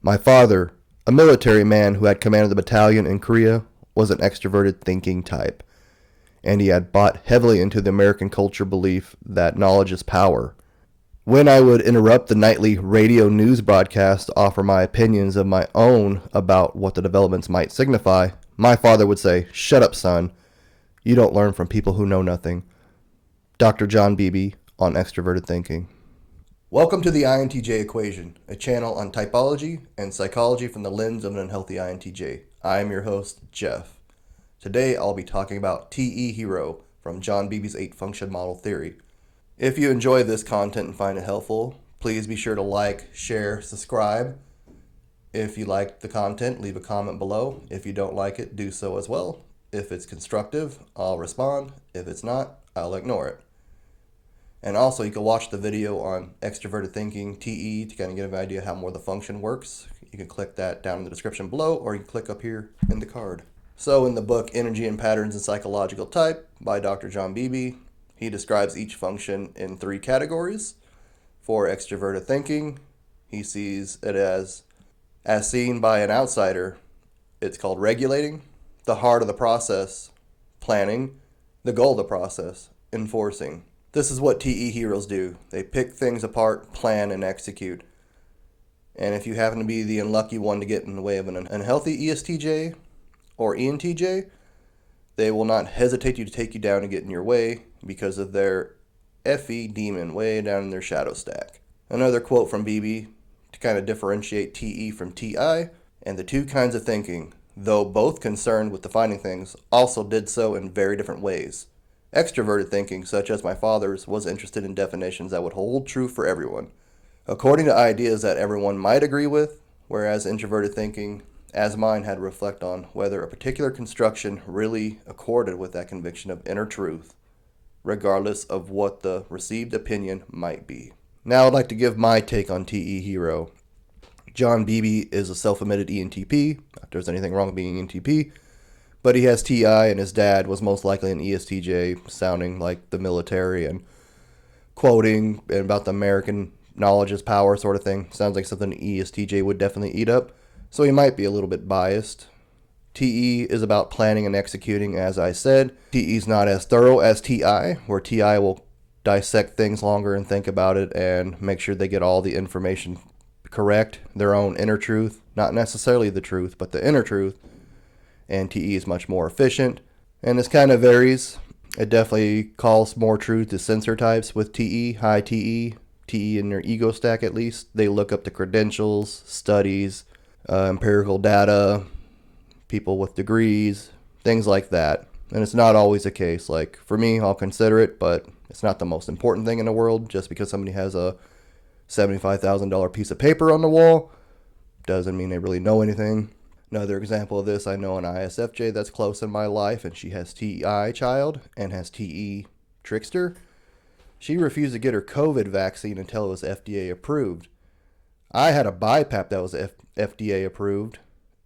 My father, a military man who had commanded the battalion in Korea, was an extroverted thinking type, and he had bought heavily into the American culture belief that knowledge is power. When I would interrupt the nightly radio news broadcast to offer my opinions of my own about what the developments might signify, my father would say, "Shut up, son. You don't learn from people who know nothing." Dr. John Beebe on Extroverted Thinking. Welcome to the ENTJ Equation, a channel on typology and psychology from the lens of an unhealthy ENTJ. I am your host, Jeff. Today I'll be talking about TE Hero from John Beebe's 8-function model theory. If you enjoy this content and find it helpful, please be sure to like, share, subscribe. If you like the content, leave a comment below. If you don't like it, do so as well. If it's constructive, I'll respond. If it's not, I'll ignore it. And also, you can watch the video on Extroverted Thinking, TE, to kind of get an idea how more the function works. You can click that down in the description below, or you can click up here in the card. So in the book Energy and Patterns in Psychological Type by Dr. John Beebe, he describes each function in 3 categories. For extroverted thinking, he sees it as seen by an outsider, it's called regulating, the heart of the process, planning, the goal of the process, enforcing. This is what TE heroes do. They pick things apart, plan, and execute. And if you happen to be the unlucky one to get in the way of an unhealthy ESTJ or ENTJ, they will not hesitate to take you down and get in your way because of their FE demon way down in their shadow stack. Another quote from Beebe to kind of differentiate TE from TI, and the two kinds of thinking, though both concerned with defining things, also did so in very different ways. Extroverted thinking, such as my father's, was interested in definitions that would hold true for everyone, according to ideas that everyone might agree with, whereas introverted thinking, as mine, had to reflect on whether a particular construction really accorded with that conviction of inner truth, regardless of what the received opinion might be. Now I'd like to give my take on TE Hero. John Beebe is a self-admitted ENTP, not that there's anything wrong with being ENTP, but he has TI, and his dad was most likely an ESTJ, sounding like the military and quoting about the American knowledge is power sort of thing. Sounds like something an ESTJ would definitely eat up, so he might be a little bit biased. TE is about planning and executing, as I said. TE is not as thorough as TI, where TI will dissect things longer and think about it and make sure they get all the information correct, their own inner truth, not necessarily the truth, but the inner truth. And TE is much more efficient, and this kind of varies. It definitely calls more truth to sensor types with TE, high TE in their ego stack at least. They look up the credentials, studies, empirical data, people with degrees, things like that. And it's not always the case. Like, for me, I'll consider it, but it's not the most important thing in the world. Just because somebody has a $75,000 piece of paper on the wall doesn't mean they really know anything. Another example of this, I know an ISFJ that's close in my life, and she has TI child and has TE trickster. She refused to get her COVID vaccine until it was FDA approved. I had a BiPAP that was FDA approved,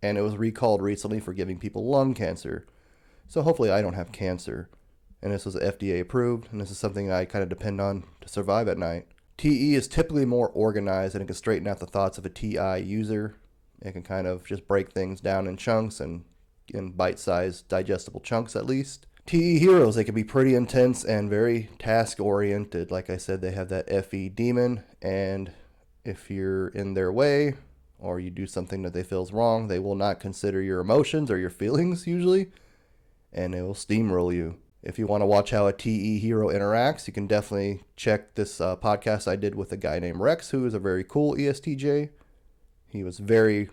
and it was recalled recently for giving people lung cancer. So hopefully I don't have cancer. And this was FDA approved, and this is something I kind of depend on to survive at night. TE is typically more organized, and it can straighten out the thoughts of a TI user. It can kind of just break things down in chunks and in bite-sized, digestible chunks at least. TE heroes, they can be pretty intense and very task-oriented. Like I said, they have that FE demon, and if you're in their way or you do something that they feel is wrong, they will not consider your emotions or your feelings usually, and they will steamroll you. If you want to watch how a TE hero interacts, you can definitely check this podcast I did with a guy named Rex, who is a very cool ESTJ. He was very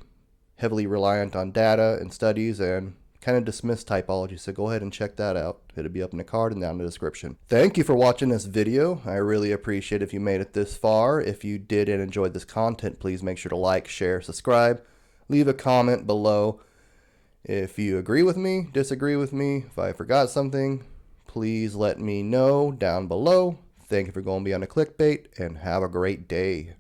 heavily reliant on data and studies and kind of dismissed typology, so go ahead and check that out. It'll be up in the card and down in the description. Thank you for watching this video. I really appreciate if you made it this far. If you did and enjoyed this content, please make sure to like, share, subscribe, leave a comment below. If you agree with me, disagree with me, if I forgot something, please let me know down below. Thank you for going beyond the clickbait, and have a great day.